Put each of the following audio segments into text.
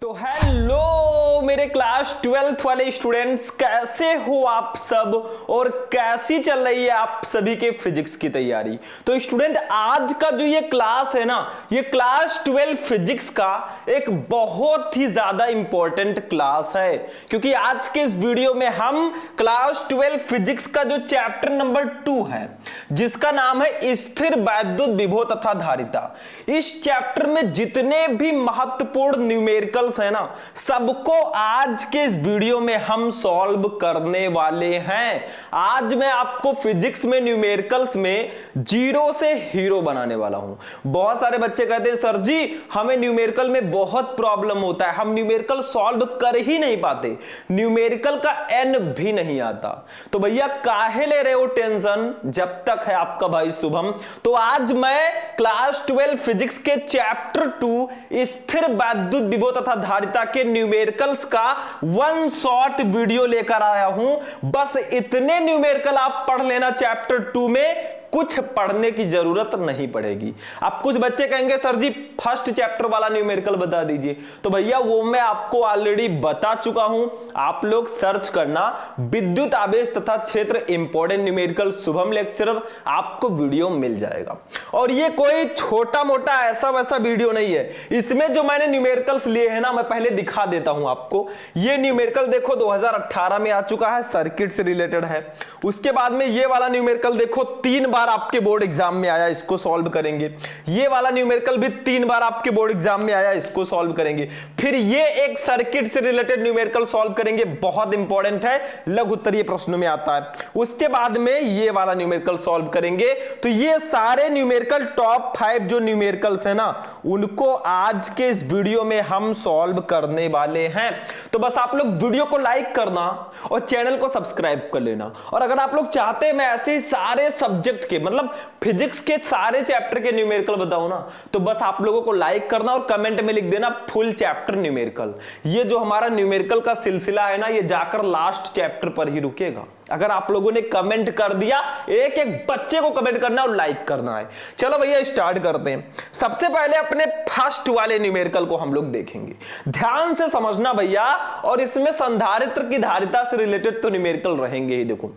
तो हेलो मेरे class 12th वाले स्टूडेंट्स, कैसे हो आप सब और कैसी चल रही है आप सभी के फिजिक्स की तैयारी। तो स्टूडेंट, आज का जो ये क्लास है ना, ये क्लास 12 फिजिक्स का एक बहुत ही ज्यादा इंपॉर्टेंट क्लास है, क्योंकि आज के इस वीडियो में हम क्लास 12 फिजिक्स का जो चैप्टर नंबर 2 है, जिसका नाम है स्थिर वैद्युत विभव तथा धारिता, इस चैप्टर में जितने भी महत्वपूर्ण न्यूमेरिकल है ना, सबको आज के इस वीडियो में हम सॉल्व करने वाले हैं। आज मैं आपको फिजिक्स में न्यूमेरिकल्स में जीरो से हीरो बनाने वाला हूं। बहुत सारे बच्चे कहते हैं सर जी हमें न्यूमेरिकल में बहुत प्रॉब्लम होता है, हम न्यूमेरिकल सॉल्व कर ही नहीं पाते, न्यूमेरिकल का एन भी नहीं आता। तो भैया काहे ले रहे हो टेंशन, जब तक है आपका भाई शुभम। तो आज मैं क्लास 12 फिजिक्स के चैप्टर 2 स्थिर वैद्युत विभव तथा धारिता के न्यूमेरिकल्स का वन शॉट वीडियो लेकर आया हूं। बस इतने न्यूमेरिकल आप पढ़ लेना चैप्टर 2 में, कुछ पढ़ने की जरूरत नहीं पड़ेगी। अब कुछ बच्चे कहेंगे सर जी फर्स्ट चैप्टर वाला न्यूमेरिकल बता दीजिए, तो भैया वो मैं आपको ऑलरेडी बता चुका हूं। आप लोग सर्च करना विद्युत आवेश तथा क्षेत्र इंपॉर्टेंट न्यूमेरिकल शुभम लेक्चरर, आपको वीडियो मिल जाएगा। और ये कोई छोटा मोटा ऐसा वैसा वीडियो नहीं है, इसमें जो मैंने न्यूमेरिकल्स लिए हैं ना, मैं पहले दिखा देता हूं आपको। ये न्यूमेरिकल देखो 2018 में आ चुका है, सर्किट से रिलेटेड है। उसके बाद में ये वाला न्यूमेरिकल देखो 3 बार आपके बोर्ड एग्जाम में आया, इसको सॉल्व करेंगे। ये वाला न्यूमेरिकल भी 3 बार आपके बोर्ड एग्जाम में आया, इसको सॉल्व करेंगे। फिर ये एक सर्किट से रिलेटेड न्यूमेरिकल सॉल्व करेंगे, बहुत इंपॉर्टेंट है, लघु उत्तरीय प्रश्नों में आता है। उसके बाद में ये वाला न्यूमेरिकल सॉल्व करेंगे। तो ये सारे न्यूमेरिकल टॉप 5 जो न्यूमेरिकल्स है ना, उनको आज के इस वीडियो में हम सॉल्व करने वाले हैं। तो बस आप लोग वीडियो को लाइक करना और चैनल को सब्सक्राइब कर लेना। और अगर आप लोग चाहते हैं मैं ऐसे ही सारे सब्जेक्ट के, मतलब फिजिक्स के सारे चैप्टर के न्यूमेरिकल बताऊं ना, तो बस आप लोगों को लाइक करना और कमेंट में लिख देना फुल चैप्टर न्यूमेरिकल। ये जो हमारा न्यूमेरिकल का सिलसिला है ना, ये जाकर लास्ट चैप्टर पर ही रुकेगा। अगर आप लोगों ने कमेंट कर दिया, एक एक बच्चे को कमेंट करना और लाइक करना है। चलो भैया स्टार्ट करते हैं। सबसे पहले अपने फर्स्ट वाले न्यूमेरिकल को हम लोग देखेंगे, ध्यान से समझना भैया। और इसमें संधारित्र की धारिता से रिलेटेड तो न्यूमेरिकल रहेंगे ही। देखो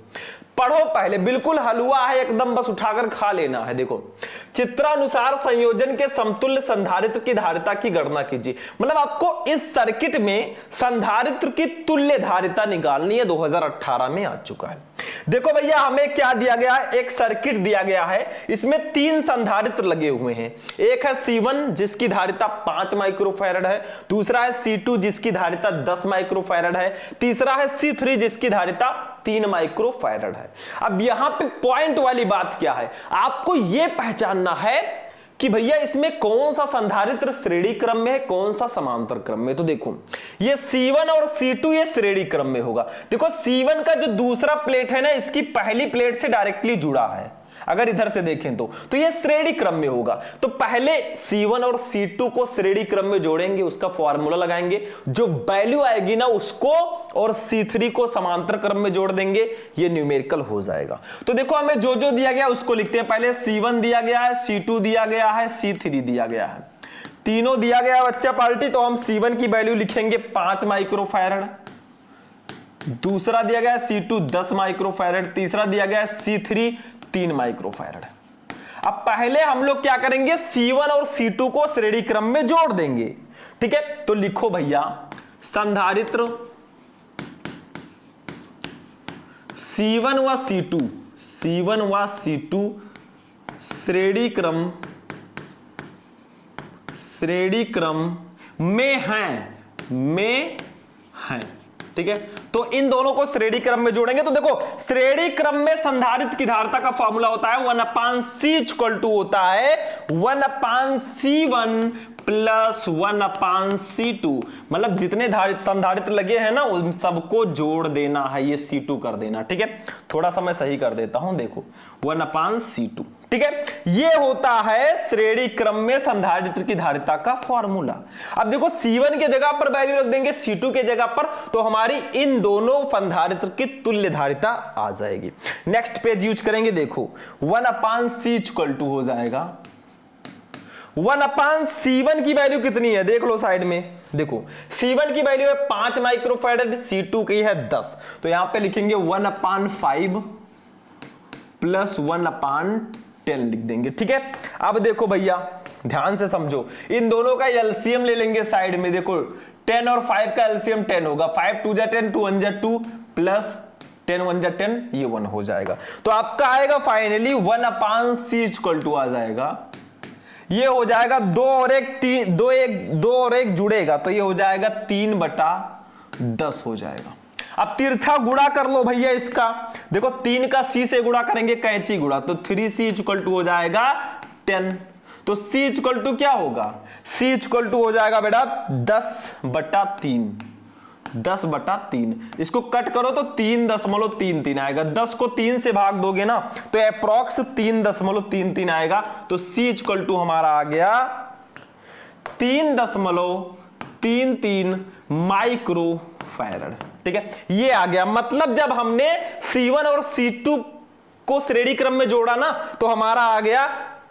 पढ़ो पहले, बिल्कुल हलवा है एकदम, बस उठाकर खा लेना है। देखो चित्रानुसार संयोजन के समतुल्य संधारित्र की धारिता की गणना कीजिए। मतलब आपको इस सर्किट में संधारित्र की तुल्य धारिता निकालनी है, 2018 में आ चुका है। देखो भैया हमें क्या दिया गया है, एक सर्किट दिया गया है, इसमें 3 संधारित्र लगे हुए हैं। एक है C1 जिसकी धारिता 5 माइक्रोफैरड है, दूसरा है C2 जिसकी धारिता 10 माइक्रोफैरड है, तीसरा है C3 जिसकी धारिता 3 माइक्रोफैरड है। अब यहां पे पॉइंट वाली बात क्या है, आपको यह पहचानना है कि भैया इसमें कौन सा संधारित्र श्रेणी क्रम में है, कौन सा समांतर क्रम में। तो देखो ये C1 और C2 ये श्रेणी क्रम में होगा। देखो C1 का जो दूसरा प्लेट है ना, इसकी पहली प्लेट से डायरेक्टली जुड़ा है, अगर इधर से देखें तो ये श्रेणी क्रम में होगा। तो पहले C1 और C2 को श्रेणी क्रम में जोड़ेंगे, उसका फॉर्मूला लगाएंगे, जो वैल्यू आएगी ना उसको, और C3 को समांतर क्रम में जोड़ देंगे, ये न्यूमेरिकल हो जाएगा। तो देखो हमें जो जो दिया गया उसको लिखते हैं। पहले C1 दिया गया है, C2 दिया गया है, C3 दिया गया है, तीनों दिया गया बच्चा पार्टी। तो हम C1 की वैल्यू लिखेंगे 5 माइक्रोफैरड, दूसरा दिया गया है C2 10 माइक्रोफैरड, तीसरा दिया गया है C3 3 माइक्रोफैरड। अब पहले हम लोग क्या करेंगे, C1 और C2 को श्रेणी क्रम में जोड़ देंगे। ठीक है, तो लिखो भैया संधारित्र C1 व C2 श्रेणी क्रम में हैं। ठीक है, तो इन दोनों को श्रेणी क्रम में जोड़ेंगे। तो देखो श्रेणी क्रम में संधारित्र की धारिता का फॉर्मूला होता है 1/C इक्वल टू होता है 1/C1 प्लस 1/C2। मतलब जितने संधारित्र लगे हैं ना, उन सबको जोड़ देना है, ये C2 कर देना। ठीक है, थोड़ा सा मैं सही कर देता हूं, देखो 1/C2। ठीक है, ये होता है श्रेणी क्रम में संधारित्र की धारिता का फॉर्मूला। अब देखो C1 के जगह पर वैल्यू रख देंगे C2 के जगह पर, तो हमारी इन दोनों संधारित्र की तुल्य धारिता आ जाएगी। नेक्स्ट पेज यूज करेंगे, देखो 1/C इक्वल टू हो जाएगा 1/C1 की वैल्यू कितनी है, देख लो साइड में, देखो C1 की वैल्यू है 5 माइक्रोफैरड, C2 की है 10, तो यहां पे लिखेंगे 1/5 प्लस 1/10 लिख देंगे। ठीक है, अब देखो भैया ध्यान से समझो, इन दोनों का एलसीएम ले लेंगे साइड में। देखो 10 और 5 का एलसीएम 10 होगा, 5 2 जा 10, 2 1 जा 2 प्लस 10 1 जा 10, ये 1 हो जाएगा। तो आपका आएगा फाइनली 1/c इक्वल टू आ जाएगा, ये हो जाएगा 2 और 1 जुड़ेगा तो ये हो जाएगा 3/10 हो जाएगा। अब तिरछा गुणा कर लो भैया इसका, देखो 3 का c से गुणा करेंगे, कैंची गुणा, तो 3c इक्वल टू हो जाएगा 10। तो c इक्वल टू क्या होगा, c इक्वल टू हो जाएगा बेटा 10/3, 10/3। इसको कट करो तो 3.33 आएगा, 10 को 3 से भाग दोगे ना तो अप्रॉक्स 3.33 आएगा। तो c इक्वल टू हमारा आ गया 3.33 माइक्रोफैरड। ठीक है, ये आ गया। मतलब जब हमने C1 और C2 को श्रेणी क्रम में जोड़ा ना तो हमारा आ गया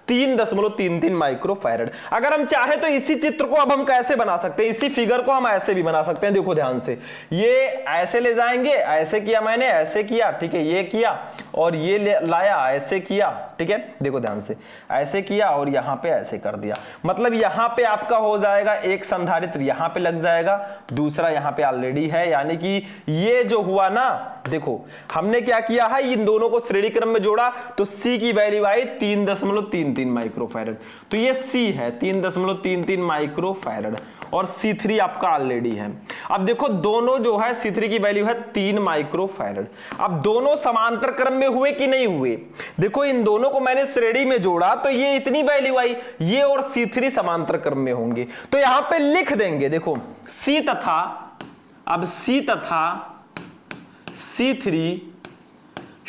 3.33 माइक्रोफैरड। अगर हम चाहे तो इसी चित्र को अब हम कैसे बना सकते हैं, इसी फिगर को हम ऐसे भी बना सकते हैं। देखो ध्यान से, ये ऐसे ले जाएंगे, ऐसे किया मैंने, ऐसे किया, ठीक है, ये किया और ये लाया, ऐसे किया, ठीक है, देखो ध्यान से, ऐसे किया और यहां पे ऐसे कर दिया। मतलब यहां पे आपका हो जाएगा एक संधारित्र यहां पे लग जाएगा, दूसरा यहां पे ऑलरेडी है, यानी कि ये जो हुआ ना, देखो हमने क्या किया है, इन दोनों को श्रेणी क्रम में जोड़ा तो C की वैल्यू आई 3.33 माइक्रोफैरड, तो ये C है 3.33 माइक्रोफैरड और C3 आपका ऑलरेडी है। अब देखो दोनों जो है C3 की वैल्यू है 3 माइक्रोफैरड। अब दोनों समांतर क्रम में हुए कि नहीं हुए, देखो इन दोनों को मैंने श्रेणी में जोड़ा तो ये इतनी वैल्यू आई, ये और C3 समांतर क्रम में होंगे, तो यहां पे लिख देंगे, देखो C तथा C3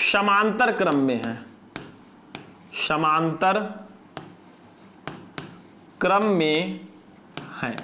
समांतर क्रम में है, समांतर क्रम में है।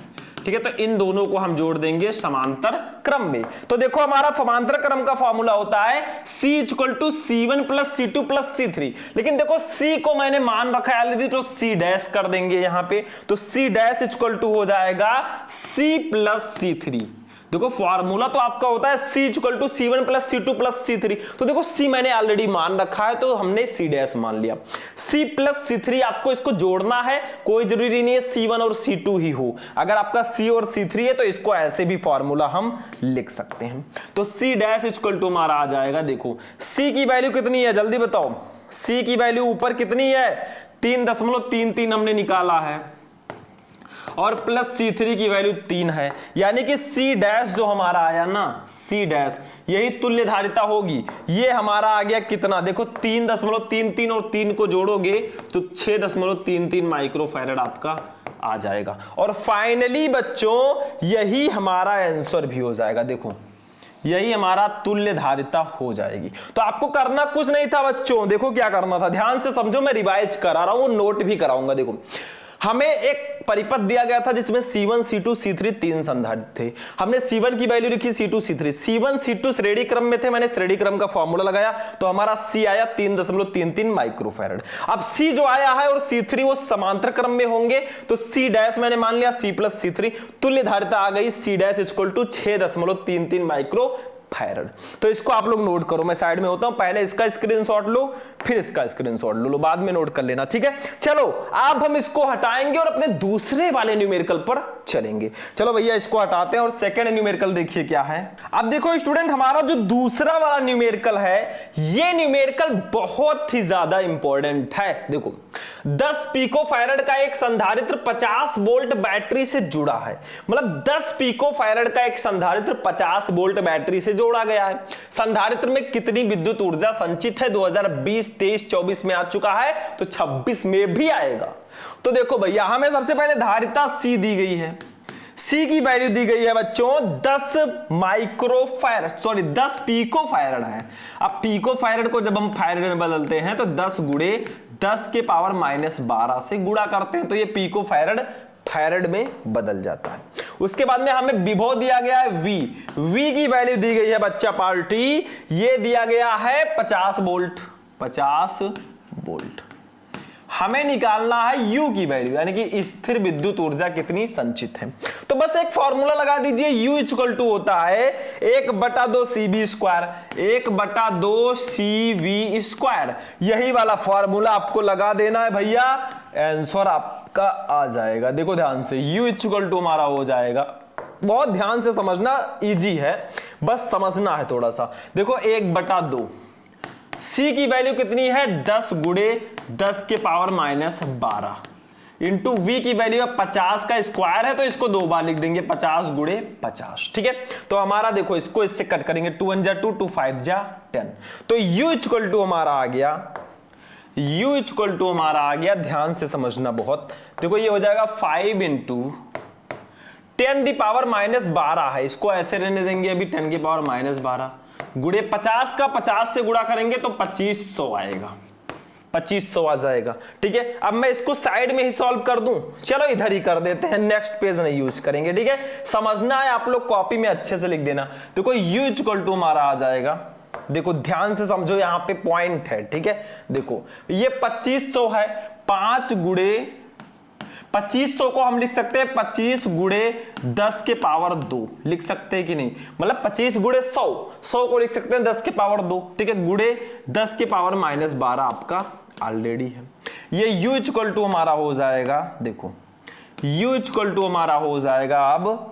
ठीक है, तो इन दोनों को हम जोड़ देंगे समांतर क्रम में। तो देखो हमारा समांतर क्रम का फॉर्मूला होता है C equal to C1 plus C2 plus C3, लेकिन देखो C को मैंने मान रखा है ऑलरेडी तो C डैश कर देंगे यहां पे, तो C डैश इक्वल टू हो जाएगा C प्लस C3। देखो फॉर्मूला तो आपका होता है C equal to C1 plus C2 plus C3, तो देखो C मैंने ऑलरेडी मान रखा है तो हमने C डैश मान लिया। C प्लस C3 आपको इसको जोड़ना है, कोई जरूरी नहीं है C1 और C2 ही हो, अगर आपका C और C3 है तो इसको ऐसे भी फॉर्मूला हम लिख सकते हैं। तो C डैश इक्वल टू हमारा आ जाएगा, देखो C की वैल्यू कितनी है जल्दी बताओ, C की वैल्यू ऊपर कितनी है 3.33 हमने निकाला है और प्लस C3 की वैल्यू 3 है, यानी कि C डैश जो हमारा आया ना, C डैश यही तुल्य धारिता होगी। ये हमारा आ गया कितना, देखो 3.33 और 3 को जोड़ोगे तो 6.33 माइक्रोफैरड आपका आ जाएगा। और फाइनली बच्चों यही हमारा आंसर भी हो जाएगा, देखो यही हमारा तुल्य धारिता हो जाएगी। तो आपको करना कुछ नहीं था बच्चों, देखो क्या करना था, ध्यान से समझो, मैं रिवाइज करा रहा हूं, नोट भी कराऊंगा। देखो हमें एक परिपथ दिया गया था जिसमें C1 C2 C3 तीन संधारित्र थे, हमने C1 की वैल्यू लिखी C2 C3, C1 C2 श्रेणी क्रम में थे, मैंने श्रेणी क्रम का फॉर्मूला लगाया तो हमारा C आया 3.33 माइक्रोफैरड। अब C जो आया है और C3 वो समांतर क्रम में होंगे तो C डैश मैंने मान लिया C प्लस C3, तुल्य धारिता आ गई C dash equal to 6.33 microfarad. तो इसको आप लोग नोट करो, मैं साइड में होता हूं, पहले इसका स्क्रीनशॉट लो फिर इसका स्क्रीनशॉट लो, बाद में नोट कर लेना, ठीक है। चलो अब हम इसको हटाएंगे और अपने दूसरे वाले न्यूमेरिकल पर चलेंगे। चलो भैया इसको हटाते हैं और सेकंड न्यूमेरिकल देखिए क्या है। अब देखो स्टूडेंट, हमारा जो दूसरा वाला न्यूमेरिकल है, ये न्यूमेरिकल बहुत ही ज्यादा इंपॉर्टेंट है। देखो 10 पिकोफैरड का एक संधारित्र 50 वोल्ट बैटरी से जुड़ा है, मतलब 10 पिकोफैरड का एक संधारित्र 50 वोल्ट बैटरी से जोड़ा गया है। संधारित्र में कितनी विद्युत ऊर्जा संचित है, 2020 23 24 में आ चुका है तो 26 में भी आएगा। तो देखो भैया हमें सबसे पहले धारिता C दी गई है, C की वैल्यू दी गई है बच्चों 10 पिकोफैरड है। अब पिकोफैरड को जब हम फैरड में बदलते हैं तो 10 गुणे 10 के पावर -12 से गुणा करते हैं तो ये पिकोफैरड फैरड में बदल जाता है। उसके बाद में हमें विभव दिया गया है V की वैल्यू दी गई है बच्चा पार्टी, ये दिया गया है 50 वोल्ट। हमें निकालना है U की वैल्यू, यानी कि स्थिर विद्युत ऊर्जा कितनी संचित है। तो बस एक फॉर्मूला लगा दीजिए, U इक्वल टू होता है 1/2 CV स्क्वायर, 1/2 CV स्क्वायर। यही वाला फॉर्मूला आपको लगा देना है भैया, आंसर आपका आ जाएगा। देखो ध्यान से, U इक्वल टू हमारा हो जाएगा, बहुत ध्यान से समझना, इजी है, बस समझना है थोड़ा सा। देखो 1/2, C की वैल्यू कितनी है 10 गुणे 10 के पावर -12 इंटू V की वैल्यू है 50 का स्क्वायर है, तो इसको 2 बार लिख देंगे, 50 गुणे 50। ठीक है, तो हमारा देखो इसको इससे कट करेंगे, 2 1 जा 2, 2 5 जा 10। तो U इक्वल टू हमारा आ गया, U इक्वल टू हमारा आ गया, ध्यान से समझना बहुत। देखो ये हो जाएगा 5 इंटू 10 की पावर -12 है, इसको ऐसे रहने देंगे अभी, 10 की पावर -12 गुणे 50 का 50 से गुणा करेंगे तो 2500 आएगा, 2500 आ जाएगा। ठीक है, अब मैं इसको साइड में ही सॉल्व कर दूं, चलो इधर ही कर देते हैं, नेक्स्ट पेज नहीं यूज करेंगे। ठीक है, समझना है आप लोग, कॉपी में अच्छे से लिख देना। देखो U इक्वल टू हमारा आ जाएगा, देखो ध्यान से समझो, यहां पे पॉइंट है। ठीक है, देखो ये 2500 है, 5 गुणे 2500 को हम लिख सकते हैं 25 गुणे 10 के पावर 2 लिख सकते हैं कि नहीं, मतलब 25 गुणे 100 को लिख सकते हैं 10 के पावर 2। ठीक है, गुणे 10 के पावर -12 आपका ऑलरेडी है। ये U इक्वल टू हमारा हो जाएगा, देखो U इक्वल टू हमारा हो जाएगा अब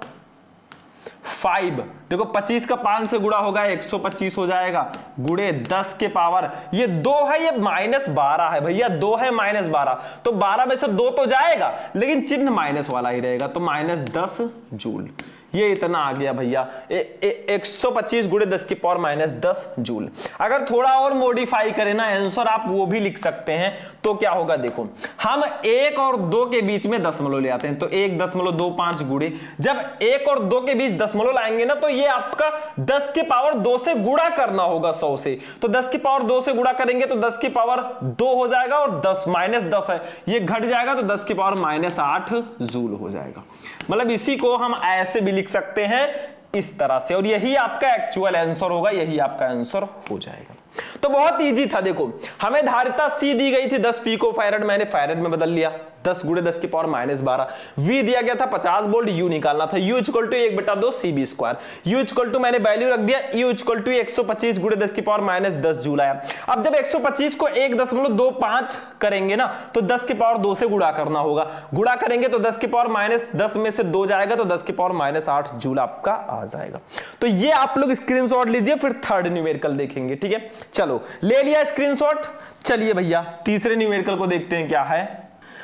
5, देखो 25 का 5 से गुणा होगा 125 हो जाएगा, गुणे 10 के पावर, ये 2 है, ये -12 है भैया, 2 है -12, तो 12 में से 2 तो जाएगा, लेकिन चिन्ह माइनस वाला ही रहेगा, तो -10 जूल। ये इतना आ गया भैया, 125 गुणे 10 की पावर -10 जूल। अगर थोड़ा और मॉडिफाई करें ना आंसर, आप वो भी लिख सकते हैं, तो क्या होगा देखो, हम 1 और 2 के बीच में दशमलव ले आते हैं, तो 1.25 गुणे, जब 1 और 2 के बीच दशमलव लाएंगे ना, तो ये आपका 10 के पावर 2 से गुणा करना होगा 100 से, तो 10 की पावर 2 से गुणा करेंगे तो 10 की पावर 2 हो जाएगा, और 10 -10 है, ये घट जाएगा, तो 10 की पावर -8 जूल हो जाएगा। मतलब इसी को हम ऐसे भी लिख सकते हैं, इस तरह से, और यही आपका एक्चुअल आंसर होगा, यही आपका आंसर हो जाएगा। तो बहुत इजी था। देखो हमें धारिता C दी गई थी 10 पिको फैरेड, मैंने फैरेड में बदल लिया, 10 गुणे 10 की पावर -12। V दिया गया था 50 वोल्ट, U निकालना था, U equal to 1/2 CV square, U equal to मैंने वैल्यू रख दिया, U इक्वल टू 125 गुणे 10 की पावर -10 जूल आया। अब जब 125 को 1.25 करेंगे ना, तो 10 की पावर 2 से गुणा करना होगा, गुणा करेंगे तो 10 की पावर -10 में से 2 जाएगा, तो 10 की पावर -8 जूल आपका आ जाएगा। तो ये आप लोग स्क्रीनशॉट लीजिए, फिर थर्ड न्यूमेरिकल देखेंगे। ठीक है, चलो ले लिया स्क्रीनशॉट, चलिए भैया तीसरे न्यूमेरिकल को देखते हैं क्या है।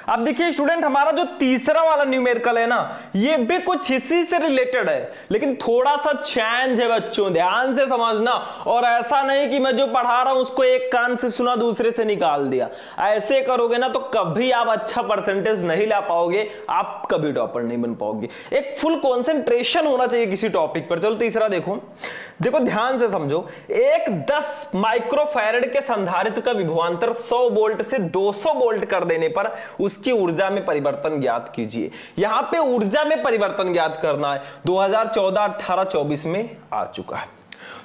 अब देखिए स्टूडेंट, हमारा जो तीसरा वाला न्यूमेरिकल है ना, ये भी कुछ इसी से रिलेटेड है, लेकिन थोड़ा सा चेंज है बच्चों, ध्यान से समझना। और ऐसा नहीं कि मैं जो पढ़ा रहा हूं उसको एक कान से सुना दूसरे से निकाल दिया, ऐसे करोगे ना तो कभी आप अच्छा परसेंटेज नहीं ला पाओगे, आप कभी टॉपर नहीं बन पाओगे। एक फुल कॉन्सेंट्रेशन होना चाहिए किसी टॉपिक पर। चलो तीसरा देखो, देखो ध्यान से समझो, एक 10 माइक्रोफैरेड के संधारित्र का विभवांतर 100 वोल्ट से 200 वोल्ट कर देने पर उसकी ऊर्जा में परिवर्तन ज्ञात कीजिए। यहां पे ऊर्जा में परिवर्तन ज्ञात करना है, 2014, 18, 24 में आ चुका है।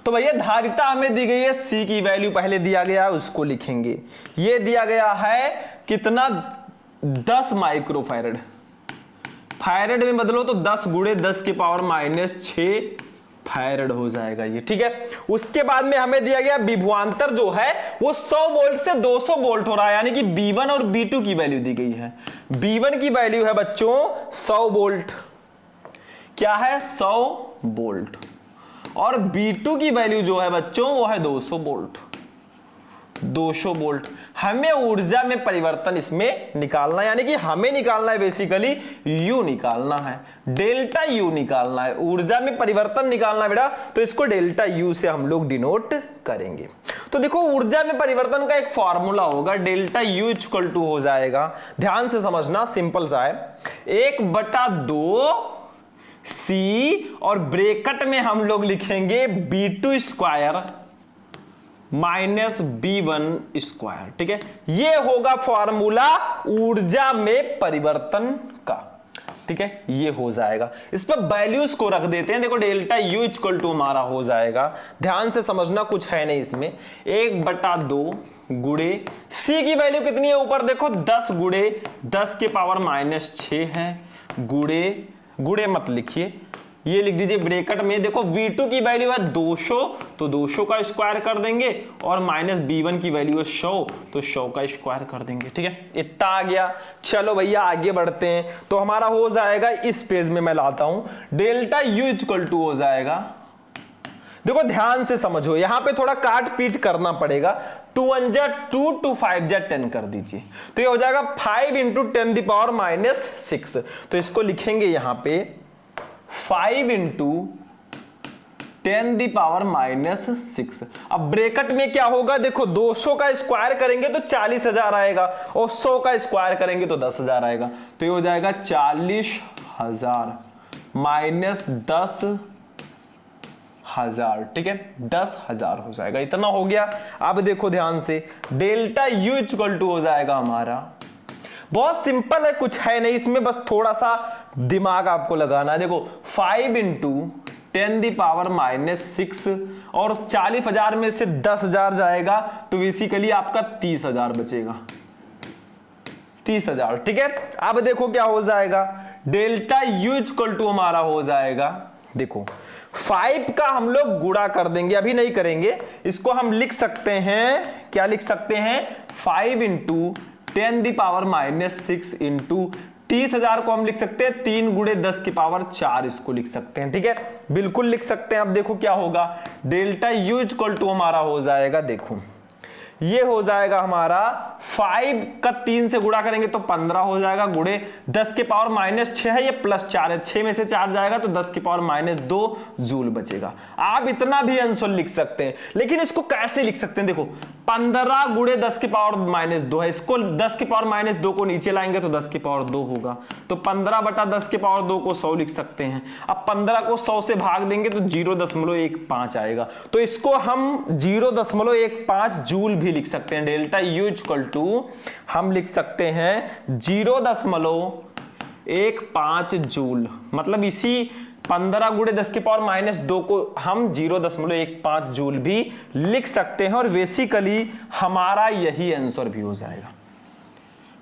तो भैया धारिता हमें दी गई है, C की वैल्यू पहले दिया गया है, उसको लिखेंगे। ये दिया गया है कितना, 10 माइक्रोफैरेड, फैरेड में बदलो तो 10 गुणे 10 की पावर -6 फैरेड हो जाएगा ये। ठीक है, उसके बाद में हमें दिया गया विभवांतर जो है वो 100 वोल्ट से 200 वोल्ट हो रहा है, यानी कि B1 और B2 की वैल्यू दी गई है। B1 की वैल्यू है बच्चों 100 वोल्ट, क्या है 100 वोल्ट, और B2 की वैल्यू जो है बच्चों वो है 200 वोल्ट, 200 वोल्ट। हमें ऊर्जा में परिवर्तन इसमें निकालना है, यानी कि हमें निकालना है बेसिकली U निकालना है, डेल्टा U निकालना है, ऊर्जा में परिवर्तन निकालना है बेटा, तो इसको डेल्टा U से हम लोग डिनोट करेंगे। तो देखो ऊर्जा में परिवर्तन का एक फॉर्मूला होगा, डेल्टा U इक्वल टू हो जाएगा, ध्यान से समझना, सिंपल सा है, 1/2 C और ब्रैकेट में हम लोग लिखेंगे B2 स्क्वायर -B1 स्क्वायर। ठीक है, ये होगा फॉर्मूला ऊर्जा में परिवर्तन का। ठीक है, ये हो जाएगा। इस पर वैल्यूज को रख देते हैं। देखो डेल्टा यू इक्वल टू हमारा हो जाएगा, ध्यान से समझना, कुछ है नहीं इसमें, 1/2 गुणे सी की वैल्यू कितनी है ऊपर देखो 10 गुणे 10 के पावर -6 है, गुणे मत लिखिए, ये लिख दीजिए ब्रैकेट में। देखो V2 की वैल्यू है 200, तो 200 का स्क्वायर कर देंगे, और -B1 की वैल्यू है 100, तो 100 का स्क्वायर कर देंगे। ठीक है, इतना आ गया। चलो भैया आगे बढ़ते हैं। तो हमारा हो जाएगा, इस पेज में मैं लाता हूं, डेल्टा U इक्वल टू हो जाएगा, देखो ध्यान से समझो, यहां पे थोड़ा काट पीट करना पड़ेगा। 2 1 जा 2, 2 5 जा 10 कर दीजिए, तो ये हो जाएगा 5 × 10⁻⁻6। तो इसको लिखेंगे यहां पे 5 × 10⁻⁻6। अब ब्रैकेट में क्या होगा, देखो 200 का स्क्वायर करेंगे तो 40,000 आएगा, और 100 का स्क्वायर करेंगे तो 10,000 आएगा, तो ये हो जाएगा 40,000 -10,000। ठीक है, 10,000 हो जाएगा, इतना हो गया। अब देखो ध्यान से, डेल्टा U इक्वल टू हो जाएगा हमारा, बहुत सिंपल है, कुछ है नहीं इसमें, बस थोड़ा सा दिमाग आपको लगाना है। देखो 5 × 10⁻⁻6, और 40,000 में से 10,000 जाएगा, तो बेसिकली आपका 30,000 बचेगा, 30,000। ठीक है, अब देखो क्या हो जाएगा, डेल्टा U इक्वल टू हमारा हो जाएगा, देखो 5 का हम लोग गुणा कर देंगे, अभी नहीं करेंगे, इसको हम लिख सकते हैं, क्या लिख सकते हैं, 5 × 10⁻⁻6 × 30,000 को हम लिख सकते हैं 3 × 10⁴ इसको लिख सकते हैं। ठीक है, बिल्कुल लिख सकते हैं। अब देखो क्या होगा, डेल्टा U इक्वल टू हमारा हो जाएगा, देखो ये हो जाएगा हमारा 5 का 3 से गुणा करेंगे तो 15 हो जाएगा, गुणे 10⁻⁻6 है, ये +4 है, 6 में से 4 जाएगा तो 10⁻⁻2 जूल बचेगा। आप इतना भी आंसर लिख सकते हैं, लेकिन इसको कैसे लिख सकते हैं, देखो 15 × 10⁻2 है, इसको 10⁻2 को नीचे लाएंगे तो 10⁻2 होगा, तो 15/10⁻2 को 100 लिख सकते हैं। अब 15 को 100 से भाग देंगे तो 0.15 आएगा, तो इसको हम 0.15 जूल भी लिख सकते हैं। डेल्टा U इक्वल टू हम लिख सकते हैं 0.15 जूल, मतलब इसी 15 × 10⁻2 को हम 0.15 जूल भी लिख सकते हैं, और बेसिकली हमारा यही आंसर भी हो जाएगा।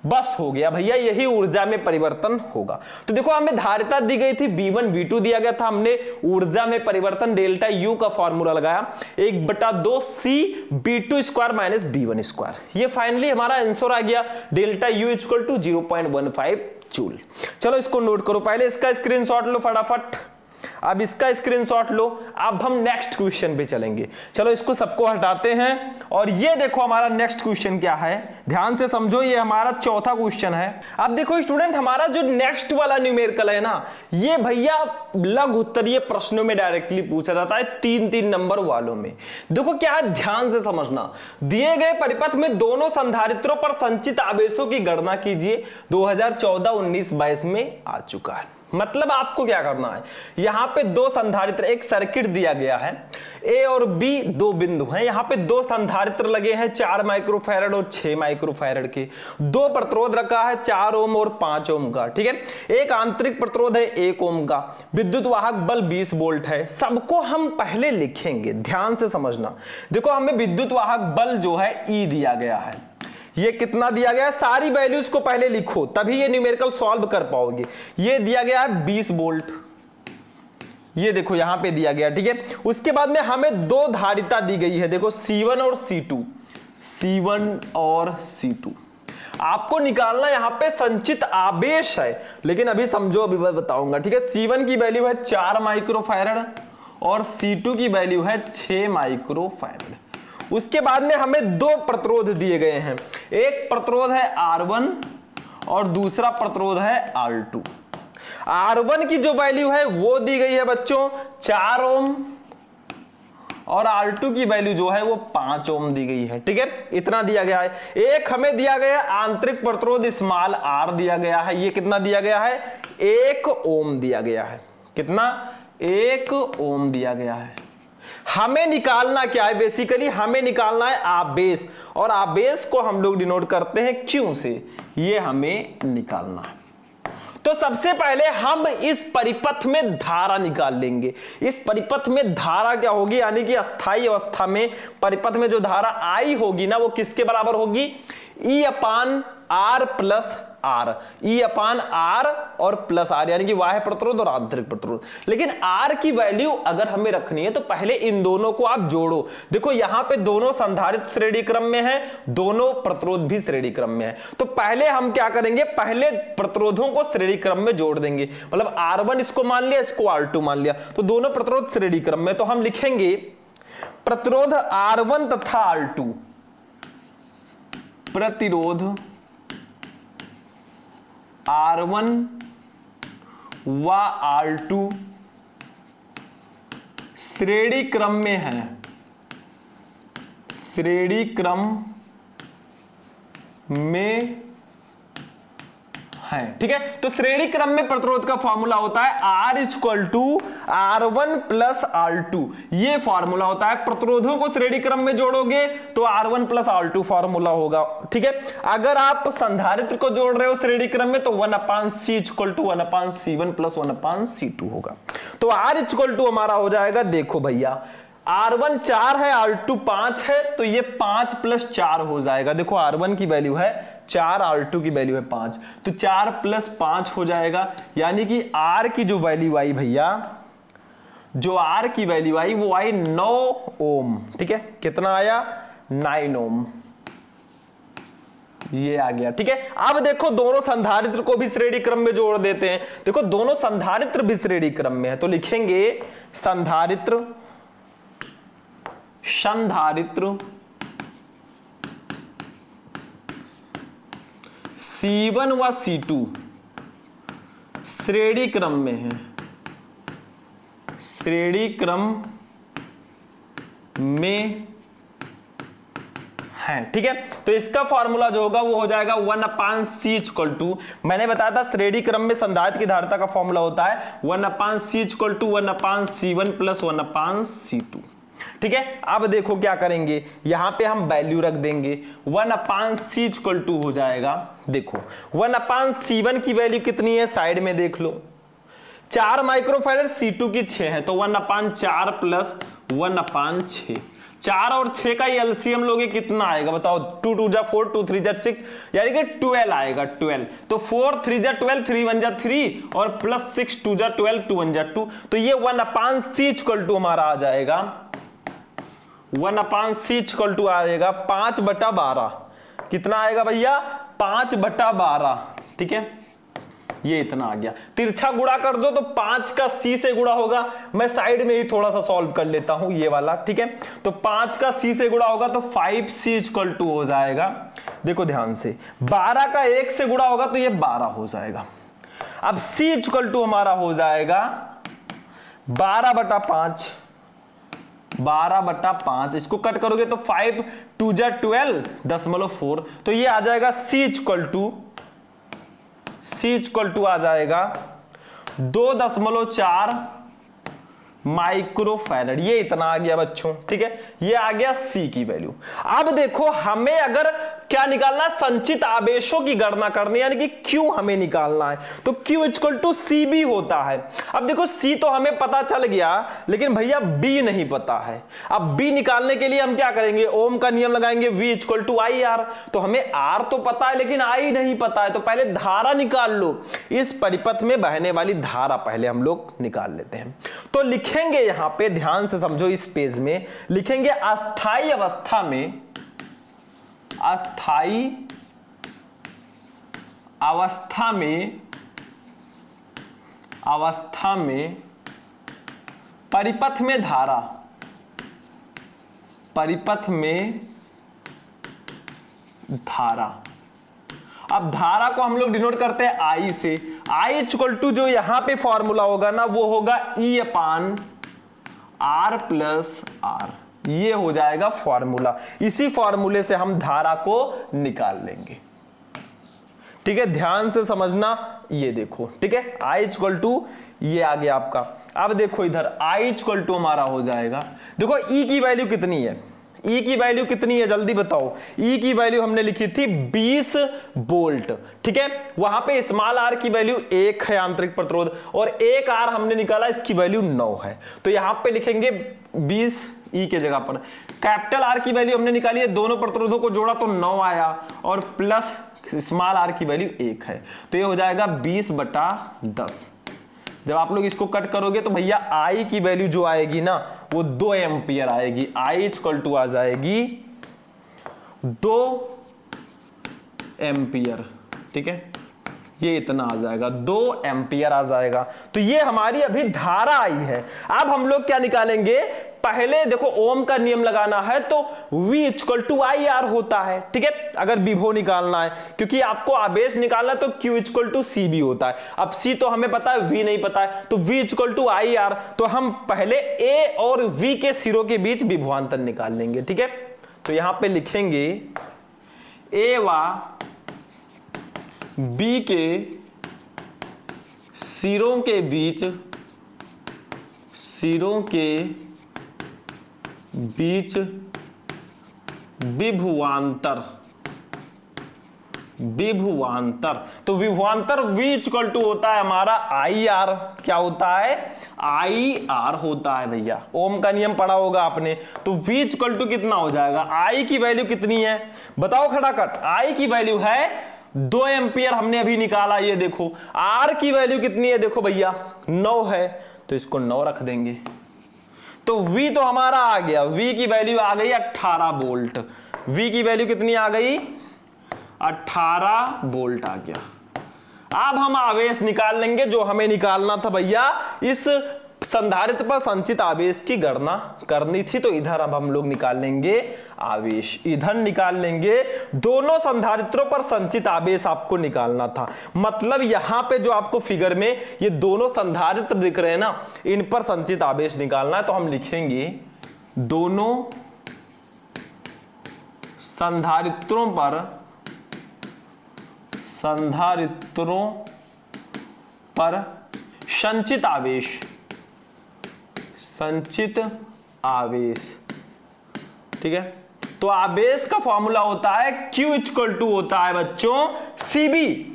बस हो गया भैया, यही ऊर्जा में परिवर्तन होगा। तो देखो हमें धारिता दी गई थी, V1 V2 दिया गया था, हमने ऊर्जा में परिवर्तन डेल्टा U का फॉर्मूला लगाया, 1/2 C B2² - B1²। ये फाइनली हमारा आंसर आ गया, delta U equal to 0.15 joule. चलो इसको नोट करो, पहले इसका स्क्रीनशॉट लो फटाफट, अब इसका स्क्रीनशॉट लो। अब हम नेक्स्ट क्वेश्चन पे चलेंगे। चलो इसको सबको हटाते हैं, और ये देखो हमारा नेक्स्ट क्वेश्चन क्या है, ध्यान से समझो, ये हमारा चौथा क्वेश्चन है। अब देखो स्टूडेंट, हमारा जो नेक्स्ट वाला न्यूमेरिकल है ना, ये भैया लघु उत्तरीय प्रश्नों में डायरेक्टली पूछा जाता है, 3-3 नंबर वालों में। देखो क्या है, ध्यान से समझना, दिए गए परिपथ में दोनों संधारित्रों पर संचित आवेशों की गणना कीजिए, 2014-19-22 में आ चुका है। मतलब आपको क्या करना है, यहां पे दो संधारित्र, एक सर्किट दिया गया है, ए और बी दो बिंदु हैं, यहां पे दो संधारित्र लगे हैं 4 माइक्रोफैरड और 6 माइक्रोफैरड के, दो प्रतिरोध रखा है 4 ओम और 5 ओम का। ठीक है, एक आंतरिक प्रतिरोध है 1 ओम का, विद्युत वाहक बल 20 वोल्ट है। सबको हम पहले लिखेंगे, ध्यान से समझना। देखो हमें विद्युत वाहक बल जो है ई दिया गया है, ये कितना दिया गया है, सारी वैल्यूज को पहले लिखो, तभी ये न्यूमेरिकल सॉल्व कर पाओगे। ये दिया गया है 20 वोल्ट, ये देखो यहां पे दिया गया। ठीक है, उसके बाद में हमें दो धारिता दी गई है, देखो C1 और C2, C1 और C2। आपको निकालना यहां पे संचित आवेश है, लेकिन अभी समझो, अभी मैं बताऊंगा। ठीक है, C1 की वैल्यू है 4 माइक्रोफैरड और C2 की वैल्यू है 6 माइक्रोफैरड। उसके बाद में हमें दो प्रतिरोध दिए गए हैं, एक प्रतिरोध है R1 और दूसरा प्रतिरोध है R2। R1 की जो वैल्यू है वो दी गई है बच्चों 4 ओम, और R2 की वैल्यू जो है वो 5 ओम दी गई है। ठीक है, इतना दिया गया है। एक हमें दिया गया आंतरिक प्रतिरोध स्मॉल r दिया गया है, ये कितना दिया गया है, 1 ओम दिया गया है। कितना, 1 ओम दिया गया है। हमें निकालना क्या है, बेसिकली हमें निकालना है आवेश, और आवेश को हम लोग डिनोट करते हैं Q से, ये हमें निकालना है। तो सबसे पहले हम इस परिपथ में धारा निकाल लेंगे। इस परिपथ में धारा क्या होगी, यानी कि अस्थाई अवस्था में परिपथ में जो धारा आई होगी ना, वो किसके बराबर होगी, E upon R plus R, E upon R और प्लस आर, यानी कि बाह्य प्रतिरोध और आंतरिक प्रतिरोध। लेकिन आर की वैल्यू अगर हमें रखनी है तो पहले इन दोनों को आप जोड़ो। देखो यहां पे दोनों संधारित्र श्रेणी क्रम में है, दोनों प्रतिरोध भी श्रेणी क्रम में है। तो पहले हम क्या करेंगे, पहले प्रतिरोधों को श्रेणी क्रम में जोड़ देंगे। मतलब R1 इसको मान लिया, इसको R2 मान लिया, तो दोनों प्रतिरोध श्रेणी क्रम में। तो हम लिखेंगे प्रतिरोध R1 तथा R2, प्रतिरोध R1 व R2 श्रेणी क्रम में है, श्रेणी क्रम में है। ठीक है, तो श्रेणी क्रम में प्रतिरोध का फॉर्मूला होता है R equal to R1 plus R2, ये फॉर्मूला होता है। प्रतिरोधों को श्रेणी क्रम में जोड़ोगे तो R1 प्लस R2 फॉर्मूला होगा। ठीक है, अगर आप संधारित्र को जोड़ रहे हो श्रेणी क्रम में तो 1/C equal to 1/C1 plus 1/C2 होगा। तो R इक्वल टू हमारा हो जाएगा, देखो भैया R1 4 है, R2 5 है, तो ये 5 प्लस 4 हो जाएगा। देखो R1 की वैल्यू है 4, R2 की वैल्यू है 5, तो 4 प्लस 5 हो जाएगा। यानी कि R की जो वैल्यू आई भैया, जो R की वैल्यू आई वो आई 9 ओम। ठीक है, कितना आया, 9 ओम, ये आ गया। ठीक है, अब देखो दोनों संधारित्र को भी श्रेणी क्रम में जोड़ देते हैं। देखो दोनों संधारित्र भी श्रेणी क्रम में है, तो लिखेंगे संधारित्र C1 व C2 श्रेणी क्रम में है, श्रेणी क्रम में है। ठीक है, तो इसका फॉर्मूला जो होगा वो हो जाएगा 1/C इक्वल टू, मैंने बताया था श्रेणी क्रम में संधारित्र की धारिता का फॉर्मूला होता है 1/C equal to 1/C1 plus 1/C2। ठीक है, अब देखो क्या करेंगे, यहां पे हम वैल्यू रख देंगे 1/C इक्वल टू हो जाएगा, देखो 1/C1 की वैल्यू कितनी है, साइड में देख लो, 4 माइक्रोफैरड, C2 की 6 है, तो 1/4 प्लस 1/6, 4 और 6 का एलसीएम लोगे कितना आएगा बताओ, 2 2 जा 4, 2 3 जा 6, यानी कि 12 आएगा, 12। तो 4 3 जा 12, 3 1 जा 3 और प्लस 6 2 जा 12, 2 1 जा 2, तो ये 1/C इक्वल टू हमारा आ जाएगा, 1/C इक्वल टू आएगा 5/12। कितना आएगा भैया, 5/12। ठीक है, ये इतना आ गया। तिरछा गुणा कर दो तो 5 का C से गुणा होगा, मैं साइड में ही थोड़ा सा सॉल्व कर लेता हूं ये वाला। ठीक है, तो 5 का C से गुणा होगा तो 5C इक्वल टू हो जाएगा। देखो ध्यान से, 12 का 1 से गुणा होगा तो ये 12 हो जाएगा। अब C इक्वल टू हमारा हो जाएगा 12/5, 12/5, इसको कट करोगे तो 5 2 जा 12.4, तो ये आ जाएगा C इक्वल टू आ जाएगा 2.4 माइक्रोफैरड, ये इतना आ गया बच्चों। ठीक है, ये आ गया C की वैल्यू। अब देखो हमें अगर क्या निकालना है, संचित आवेशों की गणना करनी है, यानी कि Q हमें निकालना है, तो Q इक्वल टू C भी होता है। अब देखो C तो हमें पता चल गया, लेकिन भैया B नहीं पता है। अब B निकालने के लिए हम क्या करेंगे, ओम का नियम लगाएंगे, V इक्वल टू IR। तो हमें R तो पता है लेकिन I नहीं पता है, तो पहले धारा निकाल लो, इस परिपथ में बहने वाली धारा पहले हम लोग निकाल लेते हैं। तो लिखेंगे यहां पे, ध्यान से समझो, इस पेज में लिखेंगे अस्थाई अवस्था में, अस्थाई अवस्था में, अवस्था में परिपथ में धारा, परिपथ में धारा। अब धारा को हम लोग डिनोट करते हैं I से, I इक्वल टू जो यहां पे फॉर्मूला होगा ना वो होगा E अपान R प्लस R, ये हो जाएगा फॉर्मूला। इसी फॉर्मूले से हम धारा को निकाल लेंगे। ठीक है, ध्यान से समझना, ये देखो। ठीक है, I इक्वल टू ये आ गया आपका। अब देखो इधर I इक्वल टू हमारा हो जाएगा, देखो E की वैल्यू कितनी है, ई की वैल्यू कितनी है जल्दी बताओ। ई की वैल्यू हमने लिखी थी 20 वोल्ट, ठीक है। वहां पे स्मॉल आर की वैल्यू 1 है आंतरिक प्रतिरोध, और 1 आर हमने निकाला, इसकी वैल्यू 9 है। तो यहां पे लिखेंगे 20 ई के जगह पर। कैपिटल आर की वैल्यू हमने निकाली है, दोनों प्रतिरोधों को जोड़ा तो 9 आया, और प्लस स्मॉल आर की वैल्यू 1 है, तो ये हो जाएगा 20/10। जब आप लोग इसको कट करोगे तो भैया आई की वैल्यू जो आएगी ना वो 2 एम्पियर आएगी। आई इक्वल टू आ जाएगी 2 एम्पियर, ठीक है, ये इतना आ जाएगा, 2 एम्पियर आ जाएगा। तो ये हमारी अभी धारा आई है। अब हम लोग क्या निकालेंगे, पहले देखो ओम का नियम लगाना है तो V equal to I R होता है, ठीक है, अगर विभव निकालना है, क्योंकि आपको आवेश निकालना है तो Q इक्वल टू सी भी होता है। अब C तो हमें पता है, V नहीं पता है, तो V equal to I R. तो हम पहले A और V के सिरों के बीच विभवांतर निकाल लेंगे, ठीक है। तो यहां पे लिखेंगे A व B के सिरों के बीच विभवांतर। तो विभवांतर V इक्वल टू होता है हमारा आई आर। क्या होता है, आई आर होता है भैया। ओम का नियम पढ़ा होगा आपने। तो V इक्वल टू कितना हो जाएगा, आई की वैल्यू कितनी है बताओ खटाखट। आई की वैल्यू है 2 एम्पियर, हमने अभी निकाला, ये देखो। आर की वैल्यू कितनी है देखो भैया 9 है, तो इसको 9 रख देंगे। तो V तो हमारा आ गया, V की वैल्यू आ गई 18 वोल्ट। V की वैल्यू कितनी आ गई, 18 वोल्ट आ गया। अब हम आवेश निकाल लेंगे जो हमें निकालना था भैया, इस संधारित्र पर संचित आवेश की गणना करनी थी। तो इधर अब हम लोग निकाल लेंगे आवेश, इधर निकाल लेंगे। दोनों संधारित्रों पर संचित आवेश आपको निकालना था। मतलब यहां पे जो आपको फिगर में ये दोनों संधारित्र दिख रहे हैं ना, इन पर संचित आवेश निकालना है। तो हम लिखेंगे दोनों संधारित्रों पर संचित आवेश, ठीक है। तो आवेश का फॉर्मूला होता है Q इक्वल टू होता है बच्चों CV।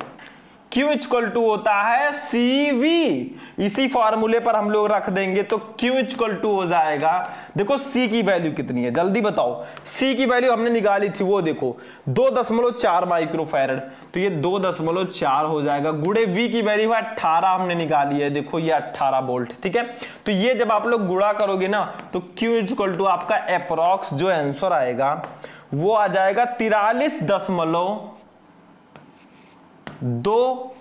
Q इक्वल टू होता है CV। इसी फॉर्मूले पर हम लोग रख देंगे तो Q इक्वल टू हो जाएगा, देखो C की वैल्यू कितनी है जल्दी बताओ। C की वैल्यू हमने निकाली थी, वो देखो 2.4 माइक्रोफैरड। तो ये 2.4 हो जाएगा, गुणे V की वैल्यू है 18 हमने निकाली है, देखो ये 18 वोल्ट, ठीक है। तो ये जब आप लोग गुणा करोगे ना तो Q इक्वल टू आपका अप्रॉक्स जो आंसर आएगा वो आ जाएगा 43.2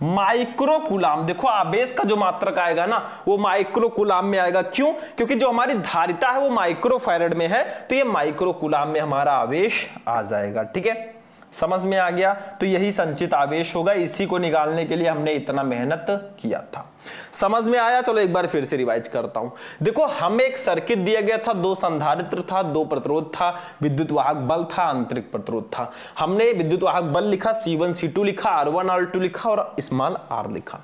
माइक्रो कूलाम। देखो आवेश का जो मात्रक आएगा ना वो माइक्रो कूलाम में आएगा। क्यों, क्योंकि जो हमारी धारिता है वो माइक्रो फैरड में है, तो ये माइक्रो कूलाम में हमारा आवेश आ जाएगा, ठीक है। समझ में आ गया। तो यही संचित आवेश होगा, इसी को निकालने के लिए हमने इतना मेहनत किया था। समझ में आया। चलो एक बार फिर से रिवाइज करता हूं। देखो हमें एक सर्किट दिया गया था, 2 संधारित्र था, 2 प्रतिरोध था, विद्युत वाहक बल था, आंतरिक प्रतिरोध था। हमने विद्युत वाहक बल लिखा, C1 C2 लिखा, R1 R2 लिखा और स्मॉल r लिखा।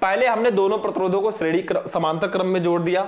पहले हमने दोनों प्रतिरोधों को श्रेणी समांतर क्रम में जोड़ दिया,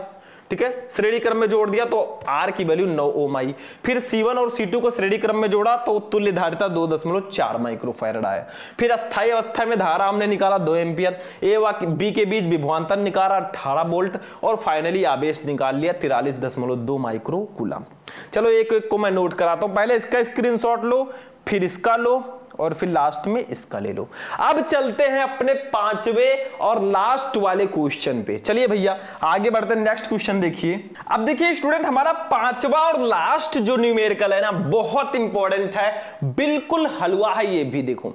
ठीक है, श्रेणी क्रम में जोड़ दिया तो R की वैल्यू 9 ओम आई। फिर C1 और C2 को श्रेणी क्रम में जोड़ा तो तुल्य धारिता 2.4 माइक्रोफैरड आया। फिर अस्थायी अवस्था में धारा हमने निकाला 2 एम्पियर। A व B के बीच विभवांतर निकाला 18 वोल्ट और फाइनली आवेश निकाल लिया 43.2 माइक्रो कूलम। चलो एक एक को मैं नोट कराता हूं। पहले इसका स्क्रीनशॉट लो, फिर इसका लो और फिर लास्ट में इसका ले लो। अब चलते हैं अपने 5वें और लास्ट वाले क्वेश्चन पे। चलिए भैया आगे बढ़ते हैं। नेक्स्ट क्वेश्चन देखिए। अब देखिए स्टूडेंट, हमारा 5वां और लास्ट जो न्यूमेरिकल है ना बहुत इंपॉर्टेंट है, बिल्कुल हलवा है ये भी। देखो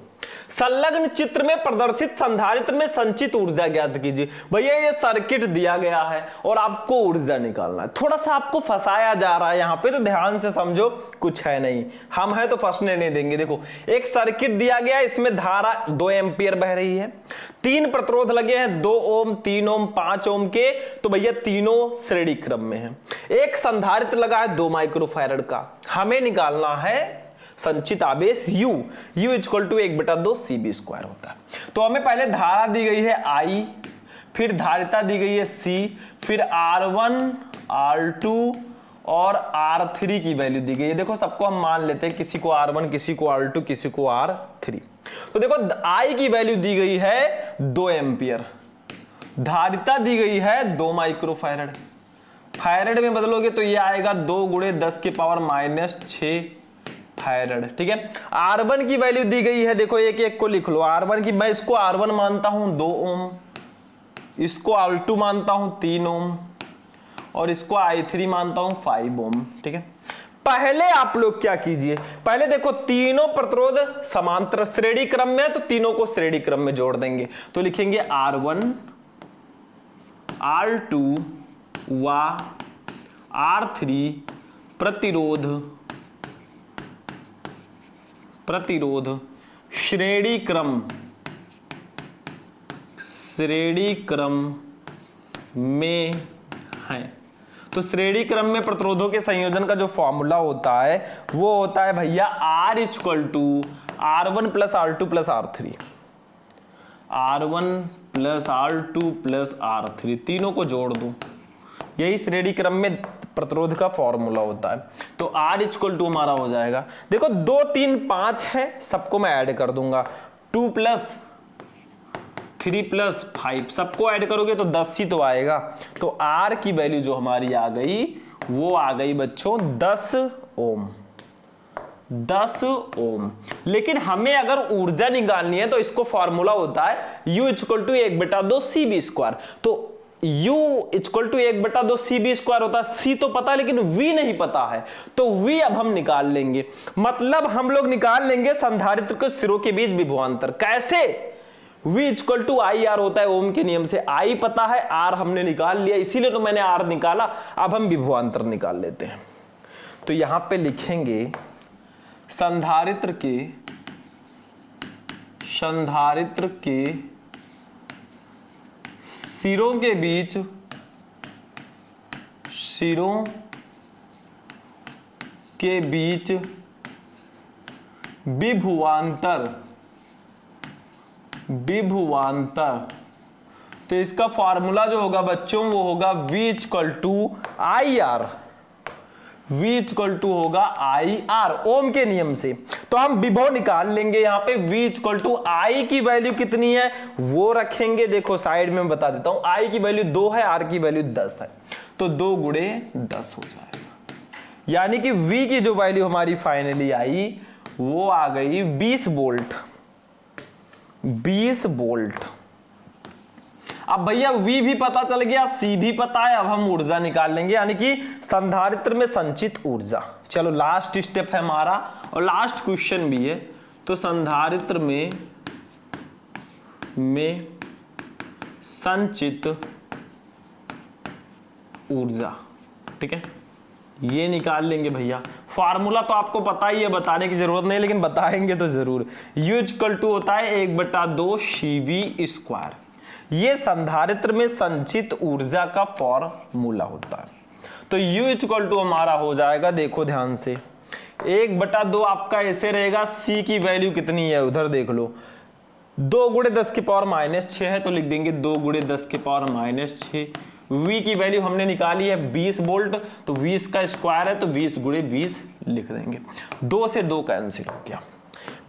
संलग्न चित्र में प्रदर्शित संधारित्र में संचित ऊर्जा ज्ञात कीजिए। भैया ये सर्किट दिया गया है और आपको ऊर्जा निकालना है। थोड़ा सा आपको फंसाया जा रहा है यहाँ पे, तो ध्यान से समझो, कुछ है नहीं, हम है तो फंसने नहीं देंगे। देखो एक सर्किट दिया गया है, इसमें धारा 2 एम्पियर बह रही है, 3 प्रतिरोध लगे हैं, 2 ओम, 3 ओम, 5 ओम के, तो भैया तीनों श्रेणी क्रम में है। एक संधारित्र लगा है 2 माइक्रोफैरड का। हमें निकालना है संचित आवेश U equal to 1/2 CB square होता है। तो हमें पहले धारा दी गई है I, फिर धारिता दी गई है C, फिर R1 R2 और R3 की वैल्यू दी गई है। देखो सबको हम मान लेते हैं, किसी को R1, किसी को R2, किसी को R3। तो देखो I की वैल्यू दी गई है 2 एम्पियर, धारिता दी गई है 2 माइक्रोफैरड, फैरड में बदलोगे तो ये आएगा 2 गुणे 10 के पावर -6 फैरड। ठीक है, R1 की वैल्यू दी गई है, देखो एक एक को लिख लो। R1 की, मैं इसको R1 मानता हूं 2 ओम, इसको R2 मानता हूं 3 ओम, और इसको I3 मानता हूं 5 ओम। ठीक है, पहले आप लोग क्या कीजिए, पहले देखो तीनों प्रतिरोध समांतर श्रेणी क्रम में है, तो तीनों को श्रेणी क्रम में जोड़ देंगे। तो लिखेंगे R1, R2 व R3 प्रतिरोध श्रेणी क्रम में है। तो श्रेणी क्रम में प्रतिरोधों के संयोजन का जो फॉर्मूला होता है वो होता है भैया R = R1 + R2 + R3, R1 + R2 + R3, तीनों को जोड़ दूं, यही श्रेणी क्रम में प्रतिरोध का फॉर्मूला होता है। तो R = हमारा हो जाएगा, देखो 2 3 5 है, सबको मैं ऐड कर दूंगा, 2 + 3 + 5, सबको ऐड करोगे तो 10 ही तो आएगा। तो R की वैल्यू जो हमारी आ गई वो आ गई बच्चों 10 ओम, 10 ओम। लेकिन हमें अगर ऊर्जा निकालनी है तो इसको फॉर्मूला होता है U = 1/2 CB²। तो U = 1/2 CB² होता है, C तो पता है लेकिन V नहीं पता है, तो V अब हम निकाल लेंगे। मतलब हम लोग निकाल लेंगे संधारित्र के सिरों के बीच विभवांतर। कैसे? V = IR होता है ओम के नियम से, I पता है, R हमने निकाल लिया, इसीलिए तो मैंने R निकाला। अब हम विभवांतर निकाल लेते हैं। तो यहां पे लिखेंगे संधारित्र के सिरों के बीच विभवांतर। तो इसका फॉर्मूला जो होगा बच्चों वो होगा V = IR, V = होगा IR ओम के नियम से। तो हम विभव निकाल लेंगे, यहां पे V = I की वैल्यू कितनी है वो रखेंगे, देखो साइड में बता देता हूं, I की वैल्यू 2 है, R की वैल्यू 10 है, तो 2 × 10 हो जाएगा। यानी कि V की जो वैल्यू हमारी फाइनली आई वो आ गई 20 वोल्ट, 20 वोल्ट। अब भैया V भी पता चल गया, C भी पता है, अब हम ऊर्जा निकाल लेंगे, यानी कि संधारित्र में संचित ऊर्जा। चलो लास्ट स्टेप है हमारा और लास्ट क्वेश्चन भी है। तो संधारित्र में संचित ऊर्जा, ठीक है, ये निकाल लेंगे भैया। फार्मूला तो आपको पता ही है, बताने की जरूरत नहीं, लेकिन बताएंगे तो जरूर। U = होता है 1/2 CB², ये संधारित्र में संचित ऊर्जा का फॉर्मूला होता है। तो U = हमारा हो जाएगा, देखो ध्यान से, 1/2 आपका ऐसे रहेगा, C की वैल्यू कितनी है उधर देख लो, 2 × 10 के पावर -6 है, तो लिख देंगे 2 × 10 के पावर -6। V की वैल्यू हमने निकाली है 20 वोल्ट, तो 20 का स्क्वायर है तो 20 × 20 लिख देंगे। 2 से 2 कैंसिल हो गया,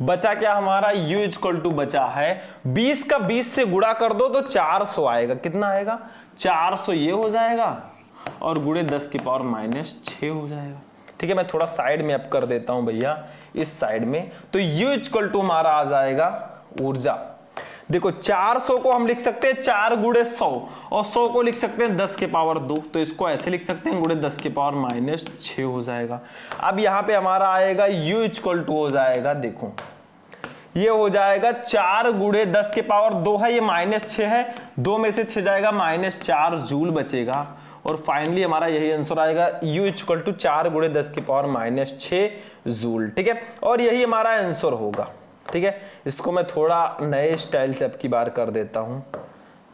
बचा क्या हमारा, U = बचा है 20 का 20 से गुणा कर दो तो 400 आएगा। कितना आएगा? 400 ये हो जाएगा और गुणे 10 की पावर -6 हो जाएगा। ठीक है, मैं थोड़ा साइड में अप कर देता हूं भैया, इस साइड में। तो U = हमारा आ जाएगा ऊर्जा, देखो 400 को हम लिख सकते हैं 4 × 100 और 100 को लिख सकते हैं 10 के पावर 2, तो इसको ऐसे लिख सकते हैं, गुणे 10 के पावर -6 हो जाएगा। अब यहाँ पे हमारा आएगा U = हो जाएगा, देखो ये हो जाएगा 4 × 10 के पावर 2 है, ये -6 है, 2 में से 6 जाएगा, -4 जूल बचेगा। और फाइनली हमारा यही आंसर आएगा, U = 4 × 10 के पावर -6 जूल। ठीक है, और यही हमारा आंसर होगा। ठीक है, इसको मैं थोड़ा नए स्टाइल से अब की बार कर देता हूं,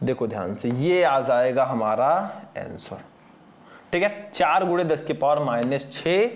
देखो ध्यान से, ये आ जाएगा हमारा आंसर। ठीक है, 4 × 10 के पावर -6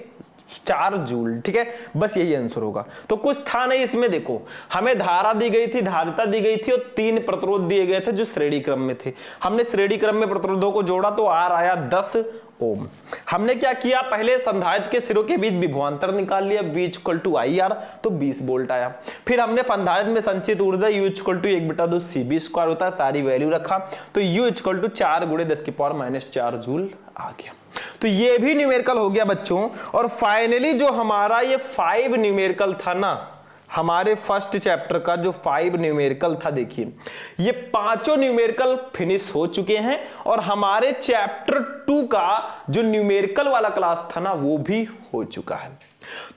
4 जूल। ठीक है, बस यही आंसर होगा। तो कुछ था नहीं इसमें। देखो हमें धारा दी गई थी, धारिता दी गई थी और 3 प्रतिरोध दिए गए थे जो श्रेणी क्रम में थे। हमने श्रेणी क्रम में प्रतिरोधों को जोड़ा तो R आया 10 ओम। हमने क्या किया, पहले संधारित्र के सिरों के बीच विभवांतर निकाल लिया, V = IR, तो 20 वोल्ट आया। फिर हमने संधारित्र में संचित ऊर्जा U = 1/2 CV² होता है, सारी वैल्यू रखा, तो U = 4 × 10⁻⁴ जूल आ गया। तो ये भी न्यूमेरिकल हो गया बच्चों। और फाइनली जो हमारा ये 5 न्यूमेरिकल था ना, हमारे फर्स्ट चैप्टर का जो 5 न्यूमेरिकल था, देखिए ये 5 न्यूमेरिकल फिनिश हो चुके हैं और हमारे चैप्टर 2 का जो न्यूमेरिकल वाला क्लास था ना वो भी हो चुका है।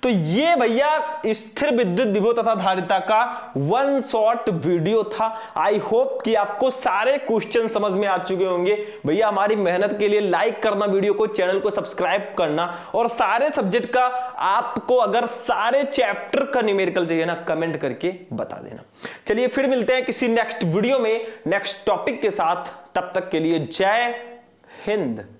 तो ये भैया स्थिर विद्युत विभव तथा धारिता का 1 शॉर्ट वीडियो था। आई होप कि आपको सारे क्वेश्चन समझ में आ चुके होंगे। भैया हमारी मेहनत के लिए लाइक करना वीडियो को, चैनल को सब्सक्राइब करना, और सारे सब्जेक्ट का आपको अगर सारे चैप्टर का न्यूमेरिकल चाहिए ना, कमेंट करके बता देना। चलिए फिर मिलते हैं किसी नेक्स्ट वीडियो में नेक्स्ट टॉपिक के साथ। तब तक के लिए जय हिंद।